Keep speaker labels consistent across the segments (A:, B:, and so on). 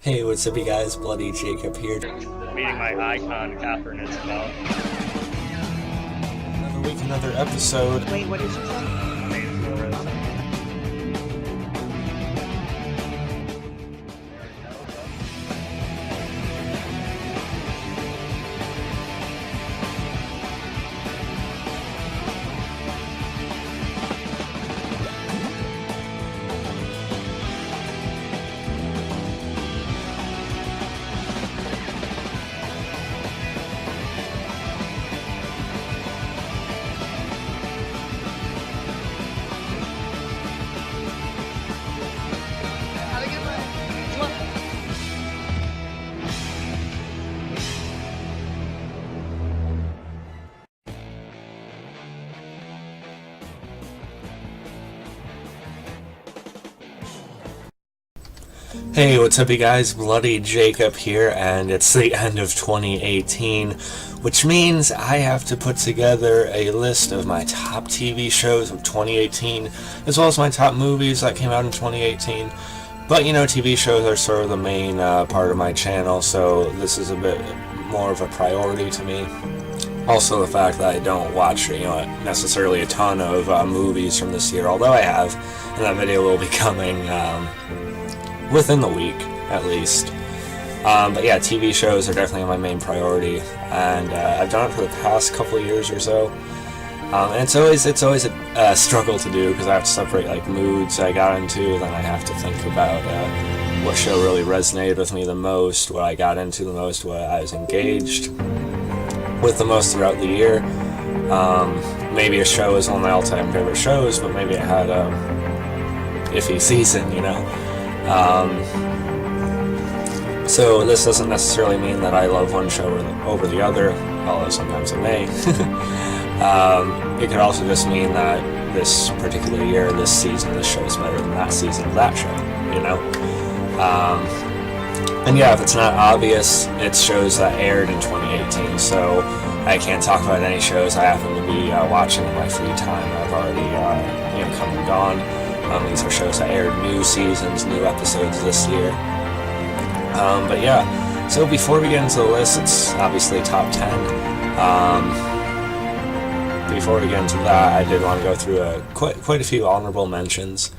A: Hey, what's up, you guys? Bloody Jacob here.
B: Meeting my icon, Catherine Isabel.
A: Another week, another episode.
C: Wait, what is it?
A: Hey, what's up, you guys? Bloody Jacob here, and it's the end of 2018, which means I have to put together a list of my top TV shows of 2018, as well as my top movies that came out in 2018. But, TV shows are sort of the main part of my channel, so this is a bit more of a priority to me. Also, the fact that I don't watch, necessarily a ton of movies from this year, although I have, and that video will be coming within the week, at least. But yeah, TV shows are definitely my main priority, and I've done it for the past couple of years or so. And it's always a struggle to do, because I have to separate like moods I got into, then I have to think about what show really resonated with me the most, what I got into the most, what I was engaged with the most throughout the year. Maybe a show is one of my all-time favorite shows, but maybe it had a iffy season, So this doesn't necessarily mean that I love one show over the other, although sometimes it may. It could also just mean that this particular year, this season, this show is better than that season of that show, And yeah, if it's not obvious, it's shows that aired in 2018, so I can't talk about any shows I happen to be watching in my free time. I've already, come and gone. These are shows that aired new seasons, new episodes this year. But yeah, so before we get into the list, it's obviously top 10. Before we get into that, I did want to go through quite a few honorable mentions,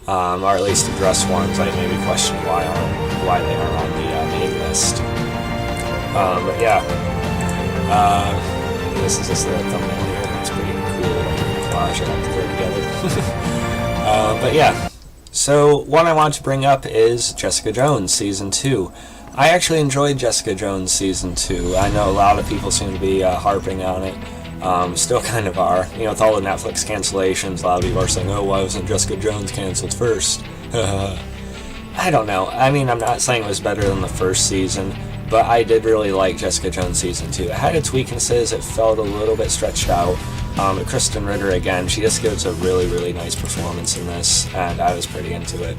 A: or at least address ones I maybe question why they aren't on the main list. But yeah, this is just the thumbnail here. It's pretty cool collage I have to throw together. But yeah, so what I want to bring up is Jessica Jones Season 2. I actually enjoyed Jessica Jones Season 2. I know a lot of people seem to be harping on it. Still kind of are. With all the Netflix cancellations, a lot of people are saying, oh, why wasn't Jessica Jones canceled first? I don't know. I mean, I'm not saying it was better than the first season, but I did really like Jessica Jones Season 2. It had its weaknesses. It felt a little bit stretched out. But Kristen Ritter, again, she just gives a really, really nice performance in this, and I was pretty into it.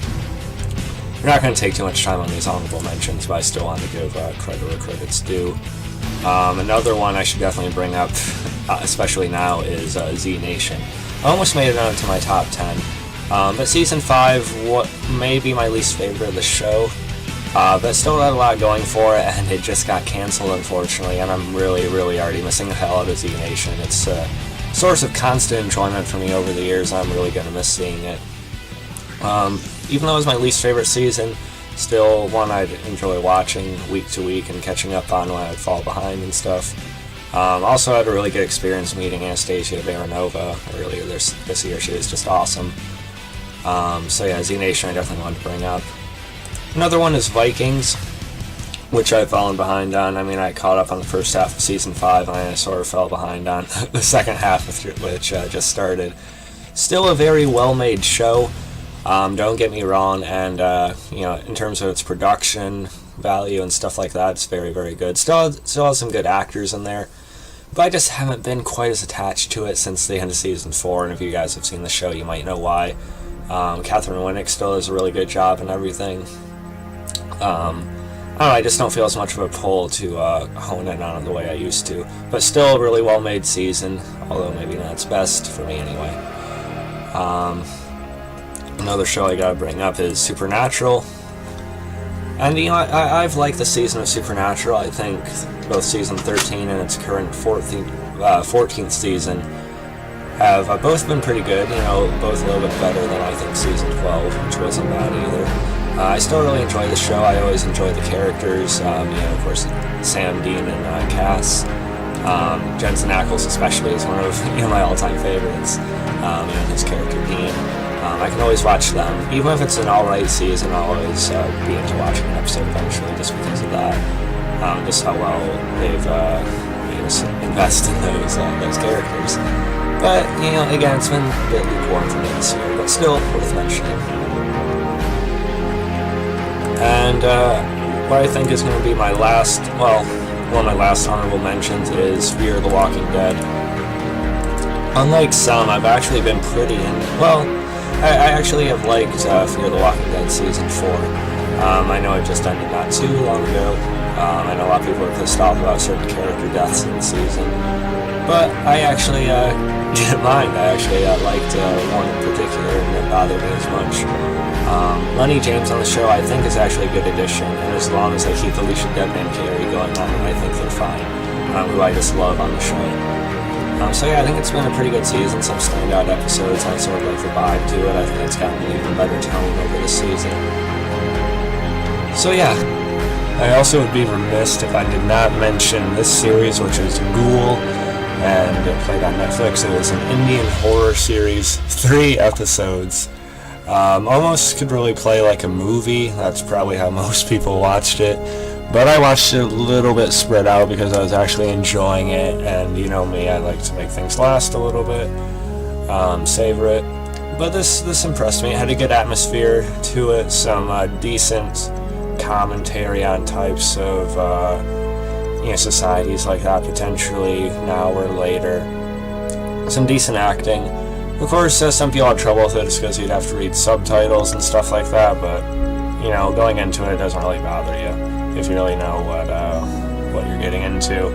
A: We're not going to take too much time on these honorable mentions, but I still want to give credit where credit's due. Another one I should definitely bring up, especially now, is Z Nation. I almost made it onto my top 10, but Season 5 may be my least favorite of the show, but it still had a lot going for it, and it just got canceled, unfortunately, and I'm really, really already missing the hell out of Z Nation. It's a source of constant enjoyment for me over the years, and I'm really going to miss seeing it. Even though it was my least favorite season, still one I'd enjoy watching week to week and catching up on when I'd fall behind and stuff. Also had a really good experience meeting Anastasia Baronova earlier this year. She was just awesome. So yeah, Z Nation I definitely wanted to bring up. Another one is Vikings, which I've fallen behind on. I mean, I caught up on the first half of Season 5, and I sort of fell behind on the second half, which just started. Still a very well-made show. Don't get me wrong, and in terms of its production value and stuff like that, it's very, very good. Still has some good actors in there, but I just haven't been quite as attached to it since the end of Season 4, and if you guys have seen the show, you might know why. Catherine Winnick still does a really good job and everything. I don't know, I just don't feel as much of a pull to hone in on it the way I used to, but still a really well-made season, although maybe not its best for me anyway. Another show I gotta bring up is Supernatural. And I've liked the season of Supernatural. I think both season 13 and its current 14th season have both been pretty good. Both a little bit better than I think season 12, which wasn't bad either. I still really enjoy the show. I always enjoy the characters. Of course, Sam, Dean, and Cass. Jensen Ackles especially is one of my all-time favorites. His character Dean. I can always watch them, even if it's an alright season. I'll always be into watching an episode eventually, just because of that. Just how well they've invested in those characters. But again, it's been a bit lukewarm for me this year, but still worth mentioning. And what I think is going to be my last, one of my last honorable mentions is Fear the Walking Dead. Unlike some, I've actually been pretty I actually have liked Fear the Walking Dead Season 4. I know it just ended not too long ago. I know a lot of people are pissed off about certain character deaths in the season. But I actually didn't mind. I actually liked one in particular, and it didn't bother me as much. Lenny James on the show, I think, is actually a good addition, and as long as they keep Alicia Debney and Carrie going on, I think they're fine. Who I just love on the show. So yeah, I think it's been a pretty good season. Some standout episodes. I sort of like the vibe to it. I think it's gotten an even better tone over the season. So yeah.
C: I also would be remiss if I did not mention this series, which is Ghoul, and it played on Netflix. It was an Indian horror series, 3 episodes. Almost could really play like a movie. That's probably how most people watched it. But I watched it a little bit spread out because I was actually enjoying it, and you know me, I like to make things last a little bit, savor it. But this impressed me. It had a good atmosphere to it, some decent commentary on types of societies like that, potentially now or later. Some decent acting. Of course, some people had trouble with it just because you'd have to read subtitles and stuff like that, but going into it doesn't really bother you if you really know what you're getting into.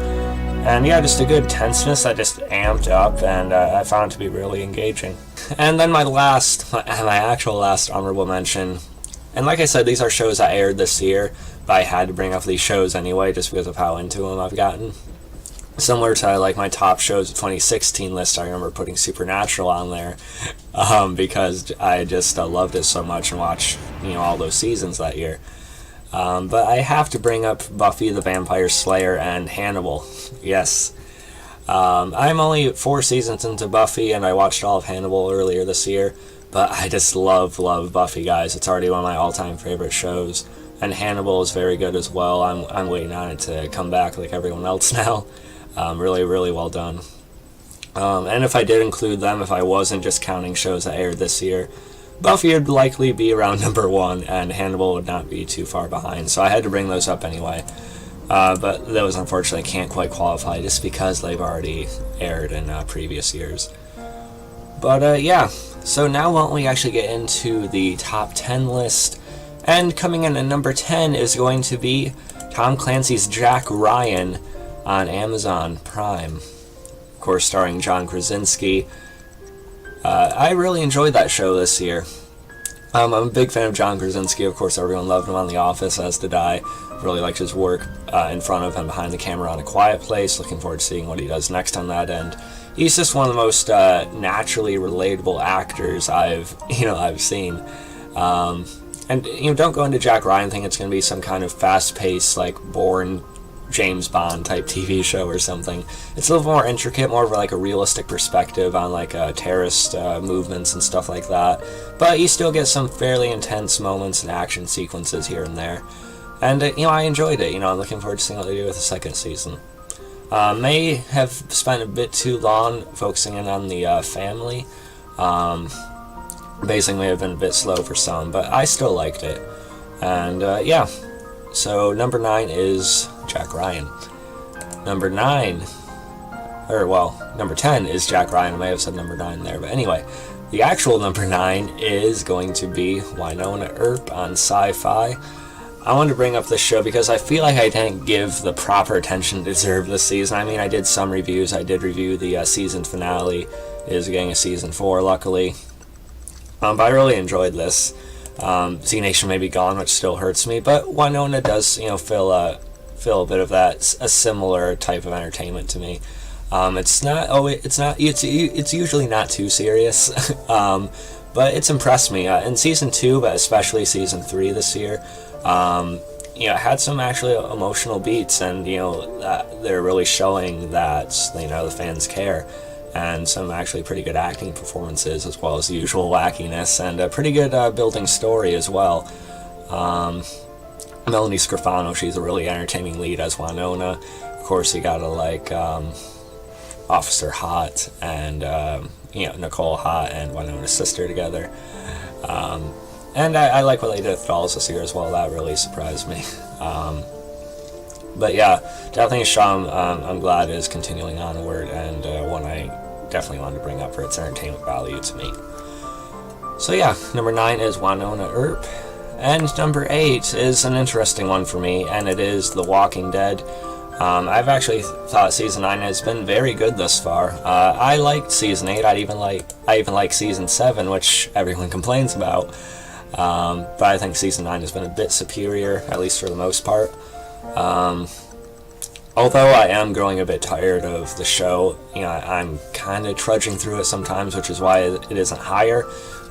C: And yeah, just a good tenseness that just amped up, and I found it to be really engaging. And then my actual last honorable mention, and like I said, these are shows that aired this year, but I had to bring up these shows anyway just because of how into them I've gotten. Similar to like my top shows of 2016 list, I remember putting Supernatural on there because I just loved it so much and watched all those seasons that year. But I have to bring up Buffy the Vampire Slayer and Hannibal. Yes. I'm only 4 seasons into Buffy, and I watched all of Hannibal earlier this year, but I just love Buffy, guys. It's already one of my all-time favorite shows, and Hannibal is very good as well. I'm waiting on it to come back like everyone else now. Really, really well done. And if I did include them, if I wasn't just counting shows that aired this year, Buffy would likely be around number 1, and Hannibal would not be too far behind, so I had to bring those up anyway. But those unfortunately can't quite qualify just because they've already aired in previous years. But yeah, so now why don't we actually get into the top 10 list, and coming in at number 10 is going to be Tom Clancy's Jack Ryan on Amazon Prime. Of course, starring John Krasinski. I really enjoyed that show this year. I'm a big fan of John Krasinski. Of course, everyone loved him on The Office, as did I. Really liked his work in front of and behind the camera on A Quiet Place. Looking forward to seeing what he does next on that end. He's just one of the most naturally relatable actors I've seen. And don't go into Jack Ryan thinking it's going to be some kind of fast-paced, like Bourne James Bond type TV show or something. It's a little more intricate, more of like a realistic perspective on like terrorist movements and stuff like that. But you still get some fairly intense moments and action sequences here and there. And I enjoyed it. I'm looking forward to seeing what they do with the second season. May have spent a bit too long focusing in on the family. Basically, may have been a bit slow for some, but I still liked it. And yeah, so number 9 is Jack Ryan. Number 10 is Jack Ryan. I may have said number 9 there, but anyway, the actual number 9 is going to be Winona Earp on Sci-Fi. I wanted to bring up this show because I feel like I didn't give the proper attention it deserved this season. I mean, I did some reviews. I did review the season finale. It is getting a season 4, luckily. But I really enjoyed this. Z Nation may be gone, which still hurts me, but Winona does, fill a bit of that, a similar type of entertainment to me. It's usually not too serious, but it's impressed me in season 2, but especially season 3 this year. It had some actually emotional beats, and that they're really showing that the fans care, and some actually pretty good acting performances, as well as the usual wackiness, and a pretty good building story as well. Melanie Scrofano, she's a really entertaining lead as Winona. Of course, you gotta like Officer Hot and Nicole Hot and Winona's sister together. And I like what they did with dolls this year as well. That really surprised me. But yeah, definitely a show I'm glad is continuing onward, and one I definitely wanted to bring up for its entertainment value to me. So yeah, number 9 is Winona Earp. And number 8 is an interesting one for me, and it is The Walking Dead. I've actually thought season 9 has been very good thus far. I liked season 8. I even like season 7, which everyone complains about. But I think season 9 has been a bit superior, at least for the most part. Although I am growing a bit tired of the show, I'm kind of trudging through it sometimes, which is why it isn't higher.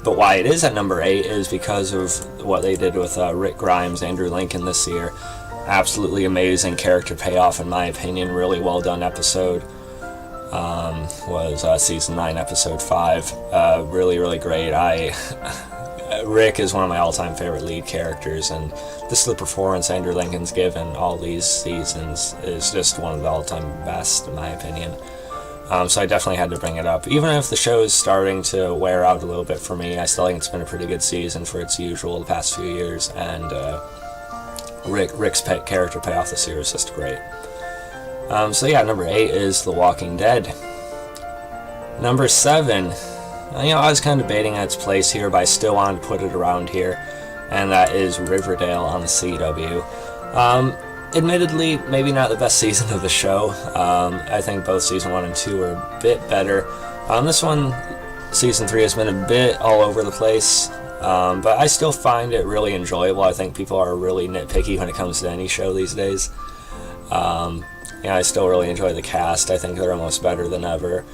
C: But why it is at number 8 is because of what they did with Rick Grimes, Andrew Lincoln this year. Absolutely amazing character payoff, in my opinion. Really well done episode. Was season 9, episode 5. Really, really great. Rick is one of my all-time favorite lead characters, and this is the performance Andrew Lincoln's given all these seasons is just one of the all-time best, in my opinion. So I definitely had to bring it up. Even if the show is starting to wear out a little bit for me, I still think it's been a pretty good season for its usual the past few years, and Rick's character payoff this year is just great. So yeah, number 8 is The Walking Dead. Number 7, I was kind of debating its place here, but I still wanted to put it around here, and that is Riverdale on the CW. Admittedly, maybe not the best season of the show. I think both season 1 and 2 are a bit better. This one, season 3, has been a bit all over the place, but I still find it really enjoyable. I think people are really nitpicky when it comes to any show these days. I still really enjoy the cast. I think they're almost better than ever.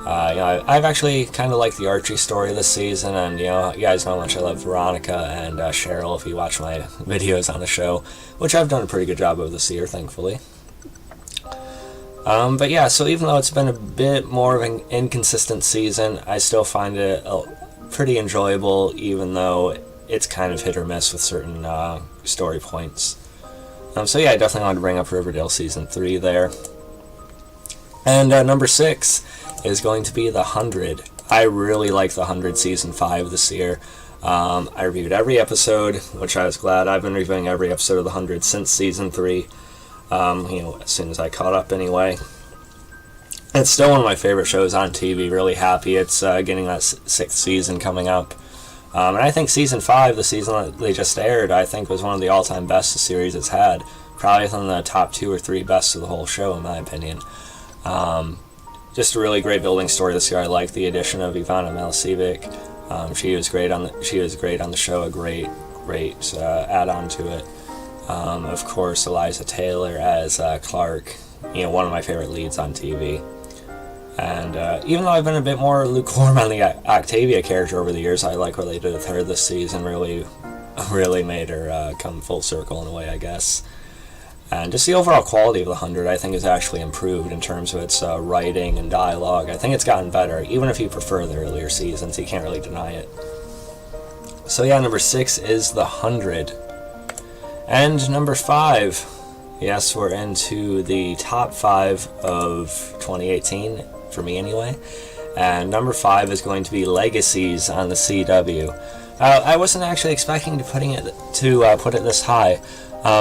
C: I've actually kind of liked the Archie story this season, and you guys know how much I love Veronica and Cheryl if you watch my videos on the show, which I've done a pretty good job of this year, thankfully. But yeah, so even though it's been a bit more of an inconsistent season, I still find it pretty enjoyable, even though it's kind of hit or miss with certain story points. So yeah, I definitely wanted to bring up Riverdale Season 3 there. And number 6 is going to be The 100. I really liked The 100 Season 5 this year. I reviewed every episode, which I was glad. I've been reviewing every episode of The 100 since Season 3, as soon as I caught up anyway. It's still one of my favorite shows on TV. Really happy it's getting that 6th season coming up. And I think Season 5, the season that they just aired, I think was one of the all-time best the series has had. Probably within the top 2 or 3 best of the whole show, in my opinion. Just a really great building story this year. I like the addition of Ivana Malcevic. She was great on the show. A great add-on to it. Of course, Eliza Taylor as Clark. One of my favorite leads on TV. And even though I've been a bit more lukewarm on the Octavia character over the years, I like what they did with her this season. Really made her come full circle in a way, I guess. And just the overall quality of The 100, I think, has actually improved in terms of its writing and dialogue. I think it's gotten better. Even if you prefer the earlier seasons, you can't really deny it. So yeah, number 6 is The 100. And number 5, yes, we're into the top 5 of 2018, for me anyway. And number 5 is going to be Legacies on the CW. I wasn't actually expecting to put it this high.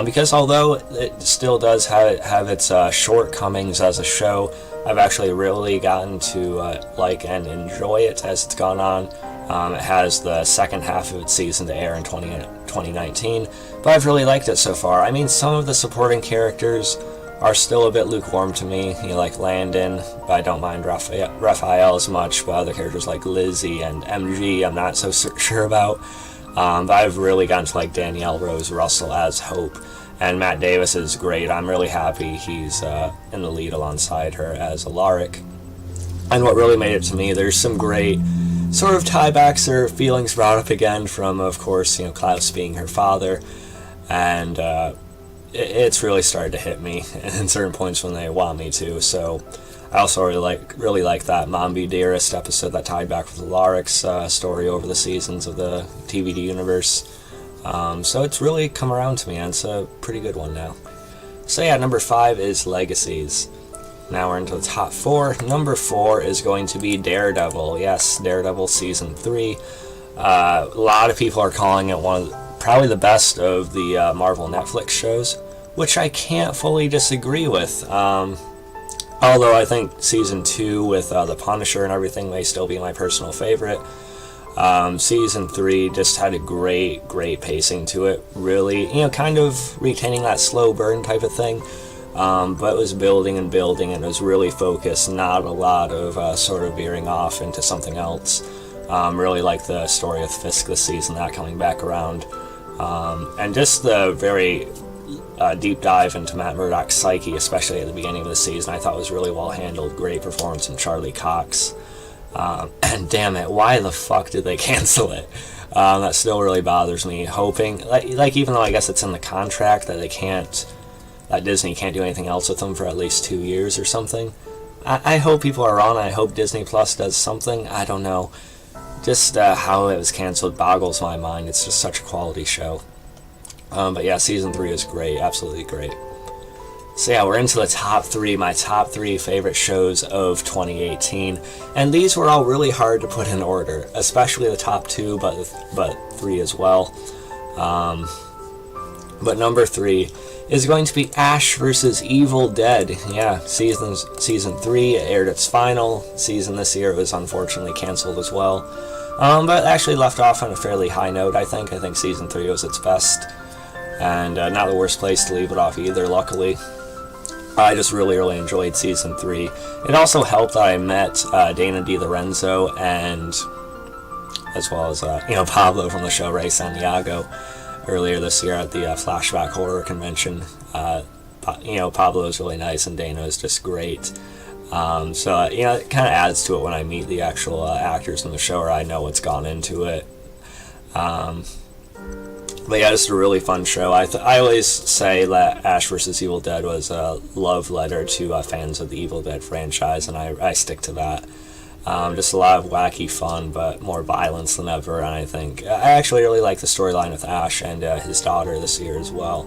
C: Because although it still does have its shortcomings as a show, I've actually really gotten to like and enjoy it as it's gone on. It has the second half of its season to air in 2019, but I've really liked it so far. I mean, some of the supporting characters are still a bit lukewarm to me, like Landon, but I don't mind Raphael as much, but other characters like Lizzie and MG I'm not so sure about.
A: But I've really gotten to like Danielle Rose Russell as Hope, and Matt Davis is great. I'm really happy he's in the lead alongside her as Alaric. And what really made it to me, there's some great sort of tiebacks or feelings brought up again from, of course, Klaus being her father, and it's really started to hit me in certain points when they want me to. So I also really like that Mom Be Dearest episode that tied back with Alaric's story over the seasons of the TVD universe. So it's really come around to me, and it's a pretty good one now. So yeah, number 5 is Legacies. Now we're into the top 4. Number 4 is going to be Daredevil. Yes, Daredevil Season 3. A lot of people are calling it probably the best of the Marvel Netflix shows, which I can't fully disagree with. Although I think Season 2 with The Punisher and everything may still be my personal favorite. Season 3 just had a great pacing to it. Really, kind of retaining that slow burn type of thing. But it was building and building, and it was really focused, not a lot of sort of veering off into something else. Really like the story of Fisk this season, that coming back around. And just the very deep dive into Matt Murdock's psyche, especially at the beginning of the season, I thought was really well handled. Great performance from Charlie Cox. And damn it, why the fuck did they cancel it? That still really bothers me. Hoping, like even though I guess it's in the contract that that Disney can't do anything else with them for at least 2 years or something. I hope people are wrong. I hope Disney Plus does something. I don't know. Just how it was canceled boggles my mind. It's just such a quality show. But yeah, Season 3 is great. Absolutely great. So yeah, we're into the top 3, my top 3 favorite shows of 2018. And these were all really hard to put in order, especially the top 2, but 3 as well. But number 3 is going to be Ash vs. Evil Dead. Yeah, season 3 aired its final season this year. It was unfortunately canceled as well. But actually left off on a fairly high note, I think. I think Season 3 was its best. And not the worst place to leave it off either, luckily. I just really enjoyed Season 3. It also helped that I met Dana DiLorenzo, and as well as Pablo from the show Ray Santiago earlier this year at the Flashback Horror Convention. Pablo is really nice, and Dana is just great. So it kind of adds to it when I meet the actual actors in the show, or I know what's gone into it. But yeah, just a really fun show. I always say that Ash vs. Evil Dead was a love letter to fans of the Evil Dead franchise, and I stick to that. Just a lot of wacky fun, but more violence than ever, and I actually really like the storyline with Ash and his daughter this year as well.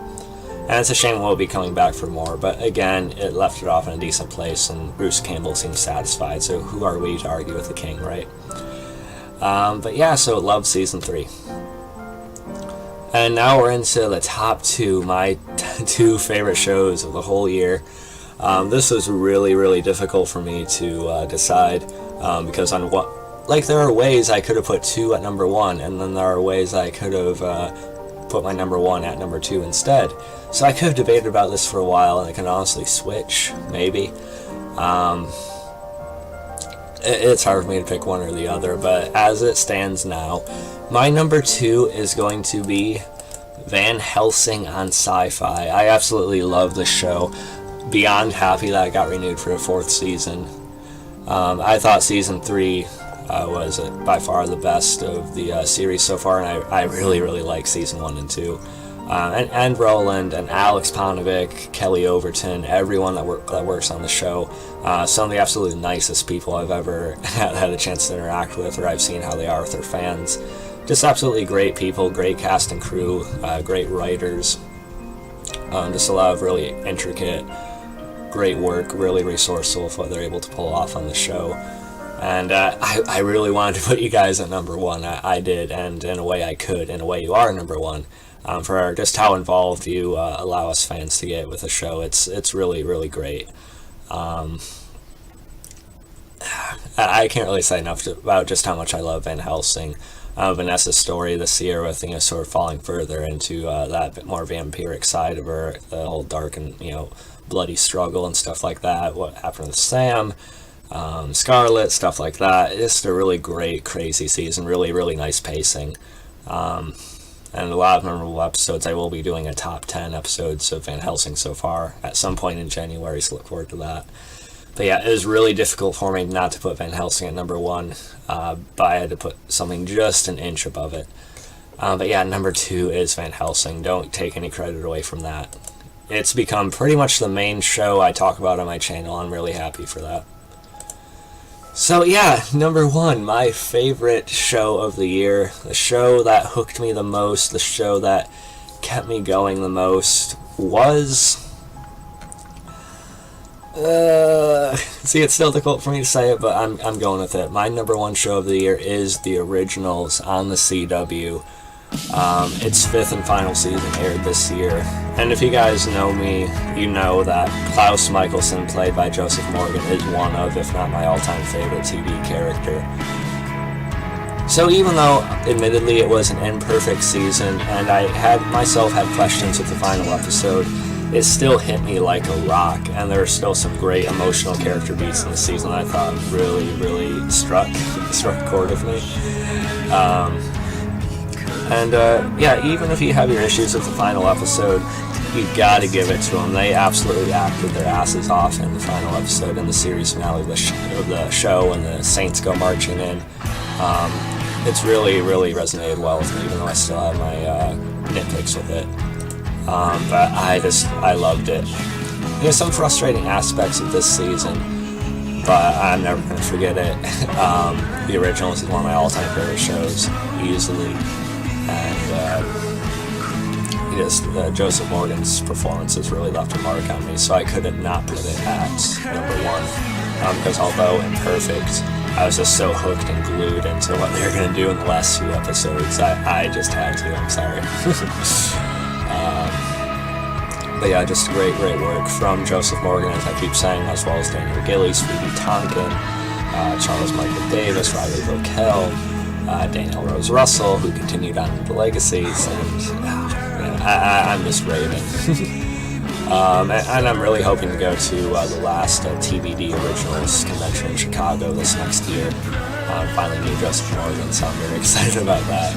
A: And it's a shame we'll be coming back for more, but again, it left it off in a decent place, and Bruce Campbell seems satisfied, so who are we to argue with the king, right? But yeah, so love Season 3. And now we're into the top 2, my 2 favorite shows of the whole year. This was really difficult for me to decide, because there are ways I could have put 2 at number 1, and then there are ways I could have put my number 1 at number 2 instead. So I could have debated about this for a while, and I can honestly switch, maybe. It's hard for me to pick one or the other, but as it stands now, my number 2 is going to be Van Helsing on Sci-Fi. I absolutely love this show. Beyond happy that it got renewed for a 4th season. I thought Season 3 was by far the best of the series so far, and I really like Season 1 and 2. And Roland and Alex Paunovic, Kelly Overton, everyone that works on the show. Some of the absolutely nicest people I've ever had a chance to interact with, or I've seen how they are with their fans. Just absolutely great people, great cast and crew, great writers. Just a lot of really intricate, great work, really resourceful with what they're able to pull off on the show. And I really wanted to put you guys at number 1. I did, and in a way I could. In a way you are number 1. For just how involved you allow us fans to get with the show. It's really great. I can't really say enough about just how much I love Van Helsing. Vanessa's story this year with sort of falling further into that bit more vampiric side of her, the whole dark and bloody struggle and stuff like that. What happened with Sam, Scarlet, stuff like that. Just a really great, crazy season. Really nice pacing. and a lot of memorable episodes. I will be doing a top 10 episodes of Van Helsing so far at some point in January, so look forward to that. But yeah, it was really difficult for me not to put Van Helsing at number 1, but I had to put something just an inch above it. But yeah, number 2 is Van Helsing. Don't take any credit away from that. It's become pretty much the main show I talk about on my channel. I'm really happy for that. So yeah, number 1, my favorite show of the year, the show that hooked me the most, the show that kept me going the most was... see, it's still difficult for me to say it, but I'm going with it. My number 1 show of the year is The Originals on the CW. Its 5th and final season aired this year, and if you guys know me, you know that Klaus Michelson, played by Joseph Morgan, is one of, if not my all-time favorite TV character. So even though, admittedly, it was an imperfect season, and I had questions with the final episode, it still hit me like a rock, and there are still some great emotional character beats in the season that I thought really struck a chord with me. Yeah, even if you have your issues with the final episode, you gotta give it to them. They absolutely acted their asses off in the final episode, in the series finale of the show, and the Saints go marching in. It's really resonated well with me, even though I still have my nitpicks with it. But I loved it. There's some frustrating aspects of this season, but I'm never going to forget it. The Originals is one of my all-time favorite shows, easily. And Joseph Morgan's performance has really left a mark on me, so I couldn't not put it at number 1. Because although imperfect, I was just so hooked and glued into what they were going to do in the last few episodes. I just had to, I'm sorry. But yeah, just great work from Joseph Morgan, as I keep saying, as well as Daniel Gillies, Phoebe Tonkin, Charles Michael Davis, Riley Roquel, Danielle Rose Russell, who continued on the legacies, and I'm just raving. And I'm really hoping to go to the last TBD Originals convention in Chicago this next year. Finally meet Joseph Morgan, so I'm very excited about that.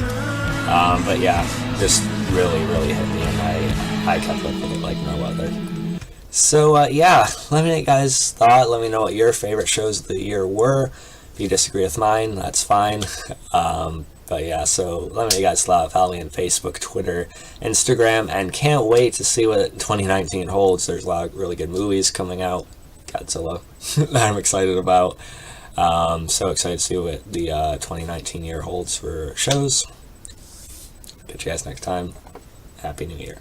A: But yeah, just really hit me, and I kept up with it like no other. So yeah, let me know what you guys thought. Let me know what your favorite shows of the year were. If you disagree with mine, that's fine. But yeah, so let me know what you guys thought. Follow me on Facebook, Twitter, Instagram, and can't wait to see what 2019 holds. There's a lot of really good movies coming out. Godzilla, that I'm excited about. So excited to see what the 2019 year holds for shows. Catch you guys next time. Happy New Year.